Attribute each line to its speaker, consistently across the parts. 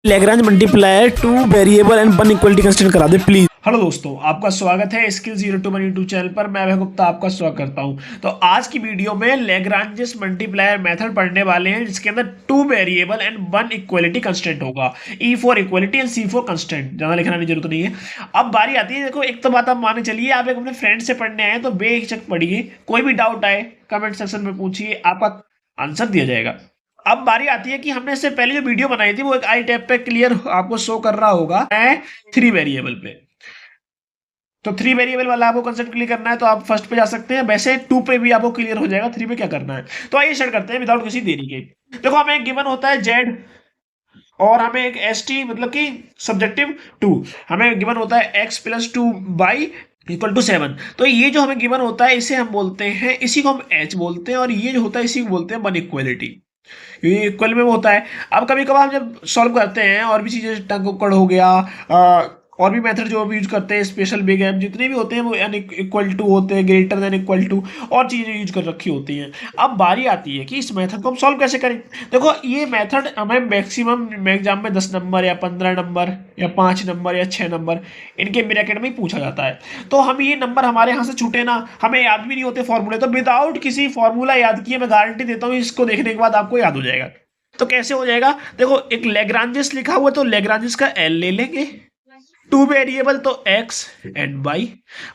Speaker 1: Lagrange multiplier to variable and one equality constraint करा दे please.
Speaker 2: Hello दोस्तों, आपका स्वागत है स्किल 02 यूट्यूब चैनल पर। मैं अभय गुप्ता आपका स्वागत करता हूं। तो आज की वीडियो में लैग्रांज मल्टीप्लायर मेथड पढ़ने वाले हैं, जिसके अंदर two variable and one equality constant होगा। E for equality and C for constant. ज्यादा लिखना की जरूरत नहीं है। अब बारी आती है, देखो एक तो बात आप माने चलिए, आप एक अपने फ्रेंड से पढ़ने आए तो बेहिचक पढ़िए, कोई भी डाउट आए कमेंट सेक्शन में पूछिए, आपका आंसर दिया जाएगा। अब बारी आती है कि हमने इससे पहले जो वीडियो बनाई थी वो एक आई टैब पे क्लियर आपको शो कर रहा होगा थ्री वेरिएबल पे। तो थ्री वेरिएबल वाला आपको कंसेप्ट क्लियर करना है तो आप फर्स्ट पे जा सकते हैं। वैसे टू पे भी आपको क्लियर हो जाएगा, थ्री पे क्या करना है। तो आइए स्टार्ट करते हैं विदाउट किसी देरी के। देखो हमें एक गिवन होता है जेड और हमें एक एस टी मतलब कि सब्जेक्टिव टू। हमें गिवन होता है x plus two y equal to 7। तो ये जो हमें गिवन होता है इसे हम बोलते हैं, इसी को हम एच बोलते हैं, और ये जो होता है इसी को बोलते हैं वन इक्वलिटी। ये इक्वल में वो होता है। अब कभी कभार हम जब सॉल्व करते हैं और भी चीजें टंग उकड़ हो गया, और भी मेथड जो भी यूज करते हैं, स्पेशल बिग एम जितने भी होते हैं वो एन इक्वल टू होते हैं, ग्रेटर देन इक्वल टू, और चीजें यूज कर रखी होती हैं। अब बारी आती है कि इस मेथड को हम सॉल्व कैसे करें। देखो ये मेथड हमें मैक्सिमम एग्जाम में 10 नंबर या 15 नंबर या 5 नंबर या 6 नंबर इनके ब्रैकेट में ही पूछा जाता है। तो हम ये नंबर हमारे यहाँ से छूटे ना, हमें याद भी नहीं होते फॉर्मूले, तो विदाउट किसी फॉर्मूला याद किए मैं गारंटी देता हूँ इसको देखने के बाद आपको याद हो जाएगा। तो कैसे हो जाएगा, देखो एक लेग्रांजिस लिखा हुआ है तो लेग्रांजिस का एल ले लेंगे, टू वेरिएबल तो x and y,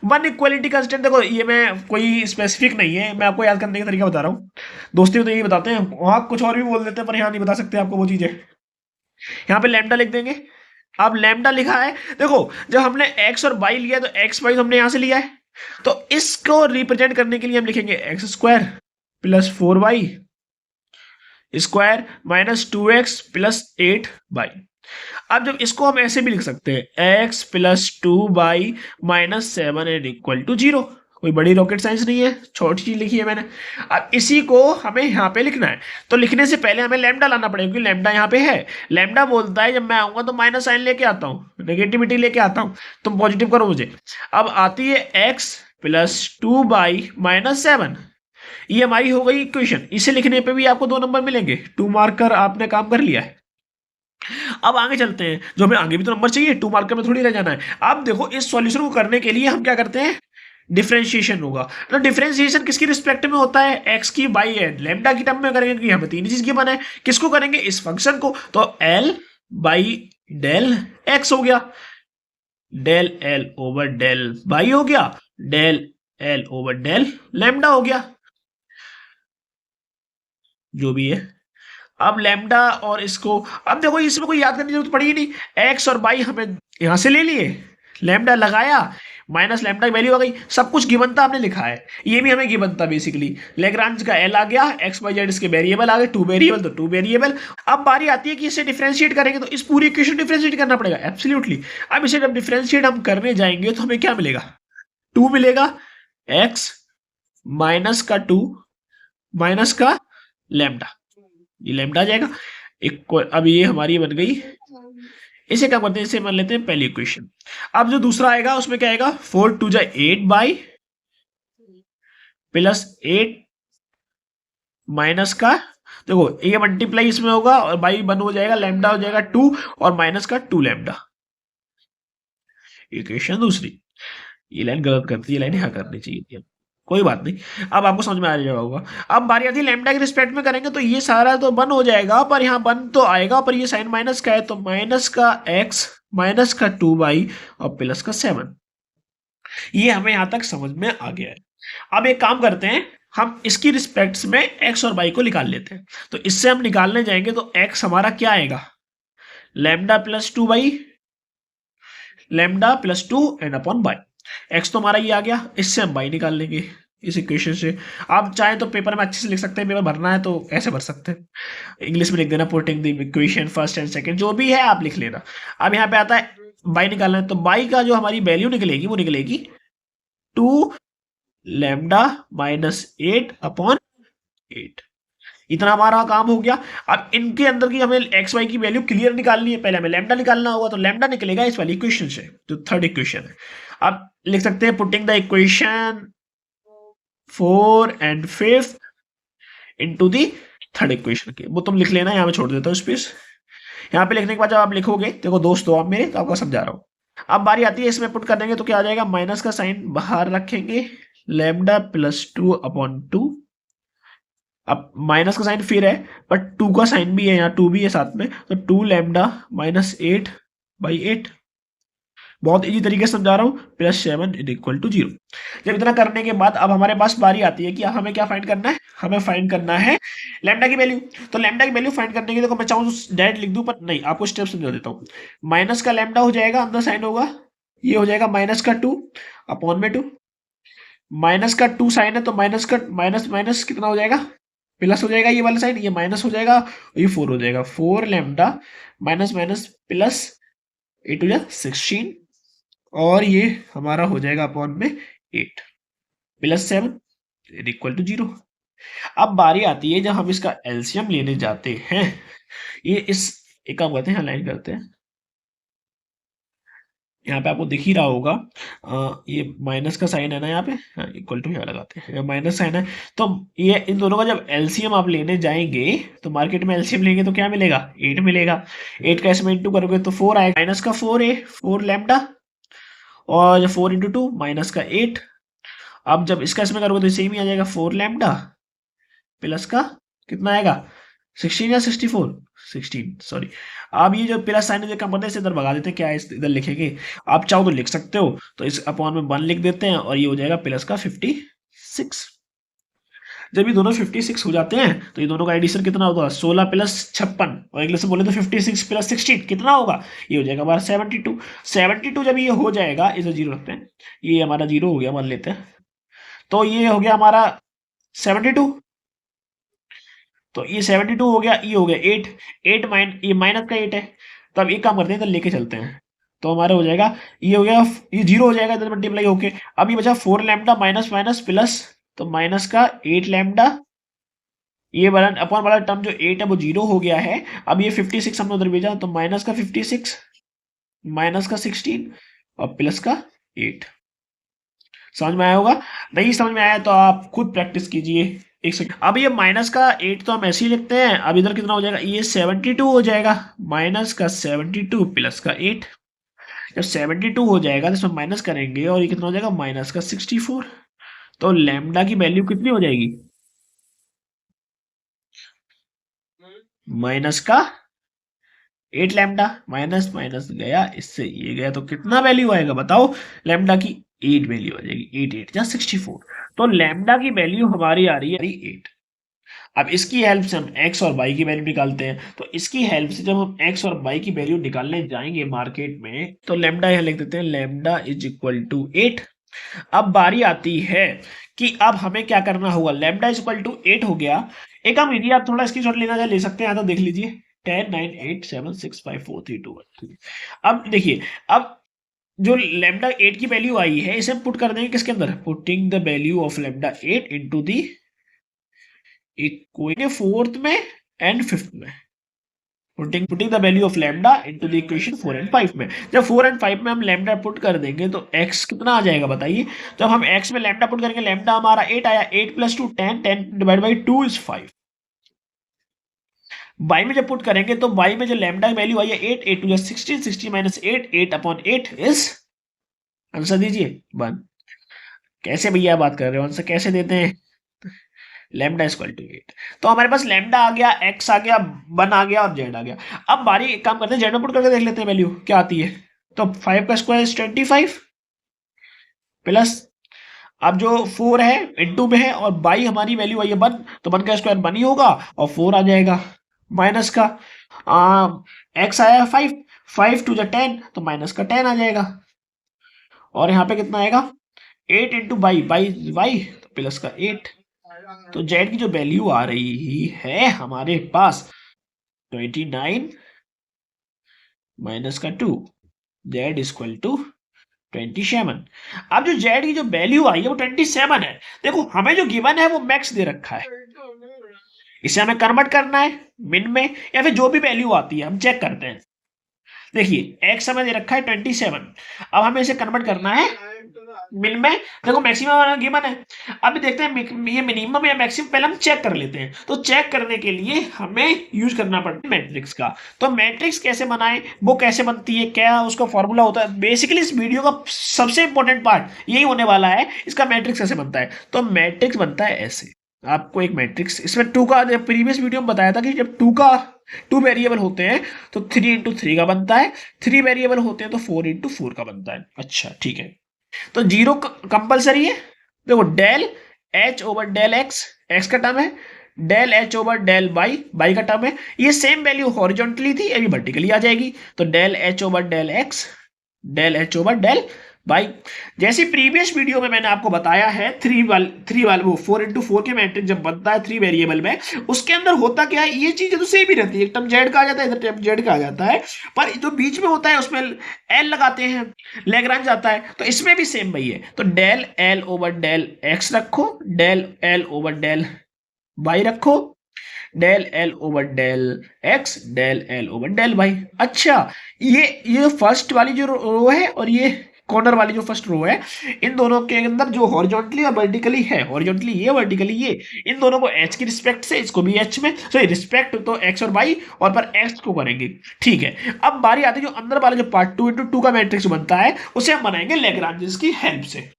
Speaker 2: one equality constant. देखो ये मैं कोई स्पेसिफिक नहीं है, मैं आपको याद करने का तरीका बता रहा हूँ। दोस्ती में तो यही बताते हैं, वहां कुछ और भी बोल देते हैं पर यहाँ नहीं बता सकते आपको वो चीजें। यहाँ पे लैम्डा लिख देंगे। अब लैम्डा लिखा है, देखो जब हमने एक्स और वाई लिया तो एक्स वाई हमने यहां से लिया है, तो इसको रिप्रेजेंट करने के लिए हम लिखेंगे x square plus 4y square minus 2x plus 8y। अब जब इसको हम ऐसे भी लिख सकते हैं x plus 2y minus 7 and equal to 0। कोई बड़ी रॉकेट साइंस नहीं है, छोटी चीज लिखी है मैंने। अब इसी को हमें यहाँ पे लिखना है, तो लिखने से पहले हमें लैम्डा लाना पड़ेगा क्योंकि लैम्डा यहाँ पे है। लैम्डा बोलता है जब मैं आऊंगा तो माइनस साइन लेके आता हूँ, नेगेटिविटी लेके आता हूँ, तुम पॉजिटिव करो मुझे। अब आती है एक्स प्लस 2y माइनस 7, ये हमारी हो गई इक्वेशन। इसे लिखने पे भी आपको 2 नंबर मिलेंगे, 2 मार्क कर आपने काम कर लिया है। अब आगे चलते हैं, जो हमें आगे भी तो नंबर चाहिए, 2 मार्कर में थोड़ी रह जाना है। अब देखो इस सॉल्यूशन को करने के लिए हम क्या करते हैं, डिफरेंशिएशन होगा। तो डिफरेंशिएशन किसकी रिस्पेक्ट में होता है, एक्स की बाई एंड लैम्डा की टर्म में करेंगे क्योंकि हमें तीन चीज गिवन है। किसको करेंगे, इस फंक्शन को। तो एल बाई डेल एक्स हो गया, del L over del y हो गया, del L over del lambda हो गया, जो भी है। अब लैम्डा और इसको, अब देखो इसमें कोई याद करने की जरूरत पड़ी ही नहीं, एक्स और बाई हमें यहां से ले लिए, लैम्डा लगाया, माइनस लैम्डा की वैल्यू आ गई, सब कुछ गिवन था हमने लिखा है, ये भी हमें गिवन था बेसिकली। लेग्रांज का एल आ गया, एक्स वाई जेड इसके वेरिएबल आ गए, टू वेरिएबल तो टू वेरिएबल। अब बारी आती है कि इसे डिफरेंशिएट करेंगे तो इस पूरी इक्वेशन डिफरेंशिएट करना पड़ेगा एब्सोल्युटली। अब इसे जब डिफरेंशिएट हम करने जाएंगे तो हमें क्या मिलेगा, टू मिलेगा, एक्स माइनस का टू माइनस का लैम्डा, ये लैम्डा आ जाएगा। एक अब ये हमारी बन गई, इसे क्या करते हैं, इसे मान लेते हैं पहली इक्वेशन। अब जो दूसरा आएगा उसमें क्या आएगा, 4 टू जा 8 बाई प्लस 8 माइनस का, देखो ये मल्टीप्लाई इसमें होगा और बाई वन हो जाएगा, लैम्डा हो जाएगा 2 और माइनस का 2 लैम्डा। इक्वेशन दूसरी, ये लाइन गलत करती है, लाइन यहाँ करनी चाहिए थी, कोई बात नहीं, अब आपको समझ में आ जाएगा होगा। अब बारी आती है लैम्डा के रिस्पेक्ट में करेंगे तो ये सारा तो वन हो जाएगा, पर यहाँ वन तो आएगा, पर ये साइन माइनस का है तो माइनस का एक्स माइनस का 2y और प्लस का 7। ये हमें यहां तक समझ में आ गया है। अब एक काम करते हैं, हम इसकी रिस्पेक्ट में एक्स और वाई को निकाल लेते हैं। तो इससे हम निकालने जाएंगे तो एक्स हमारा क्या आएगा, lambda plus 2y, lambda plus 2 and upon by. X तो हमारा ये आ गया, इससे हम बाई निकाल लेंगे इस इक्वेशन से। आप चाहे तो पेपर में अच्छे से लिख सकते हैं, पेपर भरना है तो ऐसे भर सकते हैं, इंग्लिश में लिख देना putting the equation first and second, जो भी है आप लिख लेना। अब यहाँ पे आता है बाई निकालना है, तो बाई का जो हमारी वैल्यू निकलेगी वो निकलेगी 2 लैम्डा माइनस 8 अपॉन 8। इतना हमारा काम हो गया। अब इनके अंदर की हमें एक्स वाई की वैल्यू क्लियर निकालनी है, पहले हमें लैम्डा निकालना होगा, तो लैम्डा निकलेगा इस वाली इक्वेशन से, जो थर्ड इक्वेशन है। अब लिख सकते हैं putting the equation 4 and 5 into the third equation के, वो तुम लिख लेना, यहां मैं छोड़ देता हूँ स्पेस। यहाँ पे लिखने के बाद जब आप लिखोगे, देखो दोस्तों आप मेरे, तो आपको समझा रहा हूँ। अब बारी आती है इसमें पुट करने की, तो क्या आ जाएगा, माइनस का साइन बाहर रखेंगे, लैम्डा प्लस 2/2। अब माइनस का साइन फिर है, बट 2 का साइन भी है, यहाँ 2 भी है साथ में, तो 2 लैम्डा माइनस 8/8। बहुत इजी तरीके से समझा रहा हूँ, +7 = 0। जब इतना करने के बाद अब हमारे पास बारी आती है कि हमें क्या फाइंड करना है, हमें फाइंड करना है लैम्डा की वैल्यू। तो लैम्डा की वैल्यू फाइंड करने के लिए, देखो मैं चाहूँ तो डायरेक्ट लिख दूं, पर नहीं, आपको स्टेप समझा देता हूँ। माइनस का लैम्डा हो जाएगा, अंदर साइन होगा, ये हो जाएगा -2/2। माइनस का 2 साइन है, तो माइनस का माइनस माइनस कितना हो जाएगा, प्लस हो जाएगा, ये वाला साइन, ये माइनस हो जाएगा, ये 4 हो जाएगा। 4 लैम्डा माइनस माइनस प्लस 8 और ये हमारा हो जाएगा अपॉन में 8 +7 = 0। अब बारी आती है जब हम इसका एलसीएम लेने जाते हैं। ये इस एक काम करते हैं, लाइन करते हैं, यहाँ पे आपको दिख ही रहा होगा, ये माइनस का साइन है ना यहाँ पे, हाँ, इक्वल टू यहाँ लगाते हैं, माइनस साइन है। तो ये इन दोनों का जब एलसीएम आप लेने जाएंगे, तो मार्केट में एलसीएम लेंगे तो क्या मिलेगा, 8 मिलेगा। 8 का इसमें इंटू करोगे तो 4 आएगा, माइनस का 4 है, 4 लैम्डा, और 4 × 2 माइनस का 8। अब जब इसका इसमें करोगे तो सेम ही आ जाएगा, 4 लैम्डा प्लस का कितना आएगा, 16 या 64, 16 सॉरी। अब ये जो प्लस साइन जो कम करते हैं इसे इधर भगा देते हैं, क्या है इधर लिखेंगे, आप चाहो तो लिख सकते हो, तो इस अपॉन में 1 लिख देते हैं, और ये हो जाएगा प्लस का 56। जब ये दोनों 56 हो जाते हैं, तो ये दोनों का एडिशन कितना होगा, 16 + 56, और इंग्लिश में बोले तो 56 + 16 कितना होगा, ये हो जाएगा हमारा 72। 72 जब ये हो जाएगा, इसे 0 रखते हैं, ये हमारा 0 हो गया मान लेते हैं, तो ये हो गया हमारा 72। तो ये 72 हो गया, ये हो गया 8, 8 ये माइनस का 8 है, तो अब एक काम करते हैं, इधर लेके चलते हैं, तो हमारा हो जाएगा, ये हो गया, ये 0 हो जाएगा इधर मल्टीप्लाई होके। अब ये बचा 4 लैम्डा माइनस माइनस प्लस, तो माइनस का 8 लैम्डा, ये वाला अपॉन वाला टर्म जो 8 है वो 0 हो गया है। अब ये 56 हमने उधर भेजा, तो माइनस का 56 माइनस का 16 और प्लस का 8। समझ में आया होगा, नहीं समझ में आया तो आप खुद प्रैक्टिस कीजिए। एक सेकंड, अब ये माइनस का 8 तो हम ऐसे ही लिखते हैं, अब इधर कितना हो जाएगा, ये 72 हो जाएगा, माइनस का 72 प्लस का 8। जब 72 हो जाएगा तो इसमें माइनस करेंगे, और ये कितना हो जाएगा, माइनस का 64। तो लैम्डा की वैल्यू कितनी हो जाएगी, माइनस का 8 लैम्डा, माइनस माइनस गया, इससे ये गया, तो कितना वैल्यू आएगा बताओ, लैम्डा की 8 वैल्यू आ जाएगी, 8 8 या 64। तो लैम्डा की वैल्यू हमारी आ रही है 8। अब इसकी हेल्प से हम x और y की वैल्यू निकालते हैं, तो इसकी हेल्प से जब हम x और y की वैल्यू निकालने जाएंगे मार्केट में, तो लैम्डा यहाँ लिख देते हैं, लैम्डा = 8। अब बारी आती है कि अब हमें क्या करना होगा, लैम्डा = 8 हो गया। एक काम यदि आप थोड़ा स्क्रीनशॉट लेना चाहे ले सकते हैं, तो देख लीजिए 10 9 8 7 6 5 4 3 2 1 3। अब देखिए, अब जो लैम्डा 8 की वैल्यू आई है, इसे हम पुट कर देंगे किसके अंदर, putting the value of lambda 8 into the equation 4th में एंड 5th में, putting the value of lambda into the equation 4 and 5 में। जब 4 एंड 5 में हम लैम्डा पुट कर देंगे तो x कितना आ जाएगा बताइए। जब हम x में लैम्डा पुट करेंगे, लैम्डा हमारा 8 आया, 8 + 2 10, 10 डिवाइड बाई 2 इज 5। y में जब पुट करेंगे तो y में जो लैम्डा की वैल्यू आई है 8, 8 2 16, 16 माइनस 8, 8/8 इज, आंसर दीजिए 1। कैसे भैया बात कर रहे हो, आंसर कैसे देते हैं, लैम्डा = 8। तो हमारे पास लैम्डा आ गया, x आ गया, 1 आ गया और z आ गया। अब बारी एक काम करते हैं, z में पुट करके देख लेते हैं वैल्यू क्या आती है। तो 5 का स्क्वायर इज 25 प्लस, अब जो 4 है इनटू में है, और बाई हमारी वैल्यू आई है 1, तो 1 का स्क्वायर 1 ही होगा, और 4 आ जाएगा, माइनस का x आया 5, 5 2 10, तो माइनस का 10 आ जाएगा, और यहाँ पे कितना आएगा 8 इंटू बाई वाई, तो प्लस का 8। तो z की जो वैल्यू आ रही है हमारे पास 29 माइनस का 2, z = 27। अब जो z की जो वैल्यू आई है वो 27 है। देखो हमें जो गिवन है वो मैक्स दे रखा है, इसे हमें कन्वर्ट करना है मिन में, या फिर जो भी वैल्यू आती है हम चेक करते हैं। देखिए एक्स हमें दे रखा है 27, अब हमें इसे कन्वर्ट करना है मिन में। देखो मैक्सिमम गिवन है, अभी देखते हैं ये मिनिमम या मैक्सिमम, पहले हम चेक कर लेते हैं। तो चेक करने के लिए हमें यूज करना पड़ता है मैट्रिक्स का। तो मैट्रिक्स कैसे बनाए, वो कैसे बनती है, क्या उसका फॉर्मूला होता है, बेसिकली इस वीडियो का सबसे इंपॉर्टेंट पार्ट यही होने वाला है, इसका मैट्रिक्स कैसे बनता है। तो मैट्रिक्स बनता है ऐसे, आपको एक मैट्रिक्स, इसमें टू का प्रीवियस वीडियो में बताया था कि जब टू वेरिएबल होते हैं तो 3 into 3 का बनता है, 3 वेरिएबल होते हैं तो 4 into 4 का बनता है। अच्छा ठीक है, तो जीरो कंपलसरी है। देखो del h over del x, x का टर्म है, del h over del y, y का टर्म है। ये सेम वैल्यू हॉरिजॉन्टली थी, अभी वर्टिकली आ जाएगी। तो del h over del x, del h over del y. जैसे प्रीवियस वीडियो में मैंने आपको बताया है, थ्री वाल वो 4 into 4 के मैट्रिक्स जब बनता है 3 वेरिएबल में, उसके अंदर होता क्या है, ये चीजें तो सेम ही रहती है, एक टर्म जेड का आ जाता है, इधर टर्म जेड का आ जाता है, पर जो बीच में होता है उसमें एल लगाते हैं, लैग्रांज आता है। तो इसमें भी सेम वही है। तो del L over del X रखो, del L over del Y रखो, del L over del x, del L over del Y. अच्छा, ये फर्स्ट वाली जो रो है और ये कॉर्नर वाली जो फर्स्ट रो है, इन दोनों के अंदर जो हॉरिजॉन्टली और वर्टिकली है, हॉरिजॉन्टली ये, वर्टिकली ये, इन दोनों को एच की रिस्पेक्ट से, इसको भी एच में, सॉरी रिस्पेक्ट तो एक्स और वाई, और पर एक्स को करेंगे। ठीक है, अब बारी आती है जो अंदर वाला जो पार्ट 2 into 2 का मैट्रिक्स बनता है, उसे हम बनाएंगे लैग्रांजेस की हेल्प से।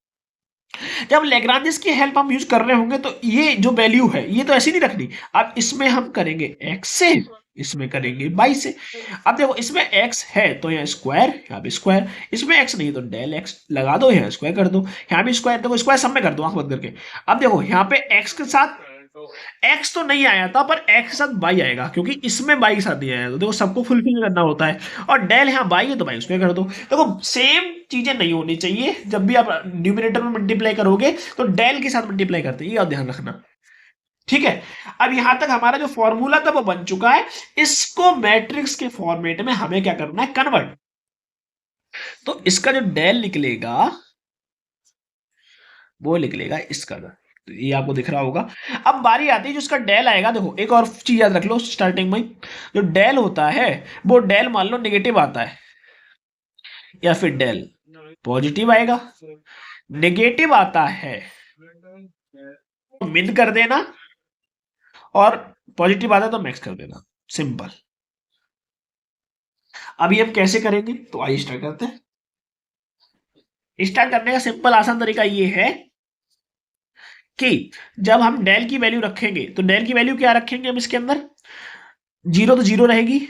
Speaker 2: जब लैग्रांजेस की हेल्प हम यूज कर रहे होंगे तो ये जो वैल्यू है ये तो ऐसी नहीं रखनी, अब इसमें हम करेंगे x से, इसमें करेंगे y से। अब देखो इसमें x है तो यहाँ स्क्वायर, यहाँ भी स्क्वायर, इसमें x नहीं तो डेल x लगा दो, यहाँ स्क्वायर कर दो, यहाँ भी स्क्वायर, देखो स्क्वायर सब में कर दो आंख बंद करके। अब देखो यहाँ पे x के साथ x तो नहीं आया था, पर x के साथ y आएगा, क्योंकि इसमें y के साथ नहीं आया, तो देखो सबको फुलफिल करना होता है। और डेल यहाँ y है तो y उसमें कर दो। देखो सेम चीजें नहीं होनी चाहिए, जब भी आप न्यूमरेटर में मल्टीप्लाई करोगे तो डेल के साथ मल्टीप्लाई करते हैं, ये ध्यान रखना। ठीक है, अब यहां तक हमारा जो फॉर्मूला था वो बन चुका है, इसको मैट्रिक्स के फॉर्मेट में हमें क्या करना है, कन्वर्ट। तो इसका जो डेल निकलेगा वो निकलेगा इसका, तो ये आपको दिख रहा होगा। अब बारी आती है जो उसका डेल आएगा, देखो एक और चीज याद रख लो स्टार्टिंग में, जो डेल होता है वो डेल मान लो नेगेटिव आता है, या फिर डेल पॉजिटिव आएगा, नेगेटिव आता है तो मिन कर देना, और पॉजिटिव आता है तो मैक्स कर देना, सिंपल। अभी हम कैसे करेंगे, तो आइए स्टार्ट करते हैं। स्टार्ट करने का सिंपल आसान तरीका ये है कि जब हम डेल की वैल्यू रखेंगे तो डेल की वैल्यू क्या रखेंगे हम इसके अंदर, जीरो तो जीरो रहेगी।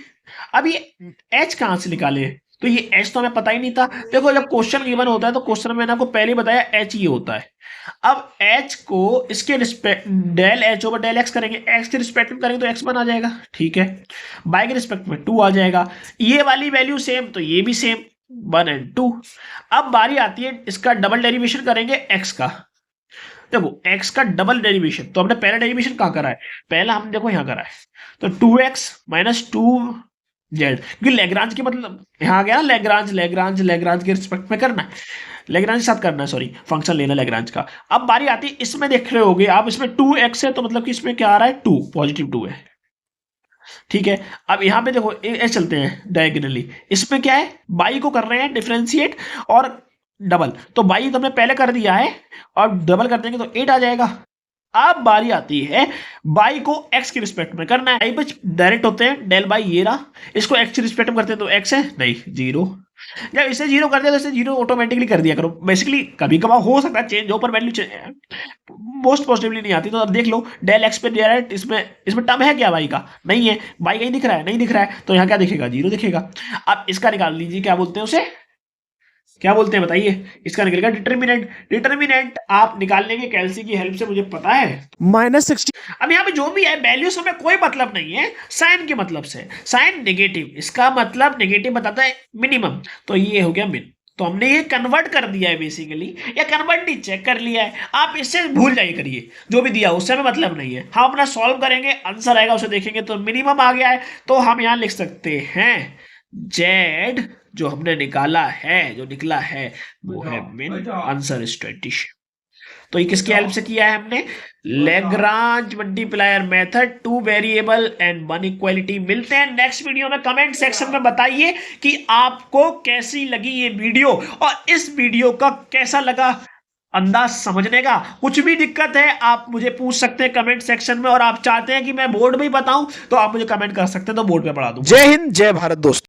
Speaker 2: अब ये एच कहां से निकाले, तो ये एच तो हमें पता ही नहीं था। देखो जब क्वेश्चन गिवन होता है तो क्वेश्चन में मैंने आपको पहले बताया एच ये होता है। अब एच को इसके respect del h over del x करेंगे, एक्स के रिस्पेक्ट में करेंगे तो एक्स वन आ जाएगा, ठीक है, बाई के रिस्पेक्ट में 2 आ जाएगा, ये वाली वैल्यू सेम तो ये भी सेम, 1 and 2। अब बारी आती है इसका डबल डेरिवेशन करेंगे एक्स का। देखो x का डबल डेरिवेशन, तो हमने पहला डेरिवेशन कहाँ करा है, पहला हम देखो यहाँ करा है, तो 2x माइनस 2z, क्योंकि लेग्रांज के मतलब यहाँ आ गया ना, लेग्रांज के रिस्पेक्ट में करना है, लेग्रांज के साथ करना है, सॉरी फंक्शन लेना लेग्रांज का। अब बारी आती है इसमें देख रहे होगे आप, इसमें 2x है तो मतलब कि इसमें क्या आ रहा है, 2 पॉजिटिव 2 है, ठीक है। अब यहाँ पे देखो ऐसे चलते हैं डायगोनली, इसमें क्या है, बाई को कर रहे हैं डिफरेंशिएट और डबल, तो बाई तो हमने पहले कर दिया है और डबल कर देंगे तो 8 आ जाएगा। अब बारी आती है बाई को x के रिस्पेक्ट में करना है, बाई डायरेक्ट होते हैं डेल बाई, ये रहा, इसको x के रिस्पेक्ट में करते हैं तो x है नहीं 0, जब इसे 0 कर दिया तो इसे 0 ऑटोमेटिकली कर दिया करो। बेसिकली कभी कभार हो सकता है चेंज हो, पर वैल्यू मोस्ट पॉजिटिवली नहीं आती। तो अब देख लो डेल एक्स पे डायरेक्ट इसमें टर्म है क्या बाई का, नहीं है, बाई कहीं दिख रहा है, नहीं दिख रहा है, तो यहाँ क्या दिखेगा, 0 दिखेगा। अब इसका निकाल लीजिए, क्या बोलते हैं उसे, क्या बोलते हैं बताइए, इसका निकलेगा डिटर्मिनेंट। डिटर्मिनेंट आप निकाल लेंगे कैलसी की हेल्प से, मुझे पता है
Speaker 1: -60।
Speaker 2: अब यहाँ पे जो भी है वैल्यू से हमें कोई मतलब नहीं है, साइन के मतलब से, साइन नेगेटिव, इसका मतलब नेगेटिव बताता है मिनिमम, तो ये हो गया मिन। तो हमने ये कन्वर्ट कर दिया है बेसिकली, या कन्वर्ट नहीं चेक कर लिया है, आप इससे भूल जाइए करिए, जो भी दिया उससे हमें मतलब नहीं है, हम अपना सॉल्व करेंगे, आंसर आएगा उसे देखेंगे, तो मिनिमम आ गया है, तो हम यहाँ लिख सकते हैं जेड जो हमने निकाला है, जो निकला है वो है मिन, आंसर इज 27। तो ये किसकी हेल्प से किया है हमने? Lagrange multiplier method, to variable and one equality. मिलते हैं नेक्स्ट वीडियो में। कमेंट सेक्शन में बताइए कि आपको कैसी लगी ये वीडियो और इस वीडियो का कैसा लगा अंदाज समझने का। कुछ भी दिक्कत है आप मुझे पूछ सकते हैं कमेंट सेक्शन में, और आप चाहते हैं कि मैं बोर्ड में ही बताऊं तो आप मुझे कमेंट कर सकते हैं, तो बोर्ड पे पढ़ा दूं।
Speaker 1: जय हिंद, जय भारत दोस्तों।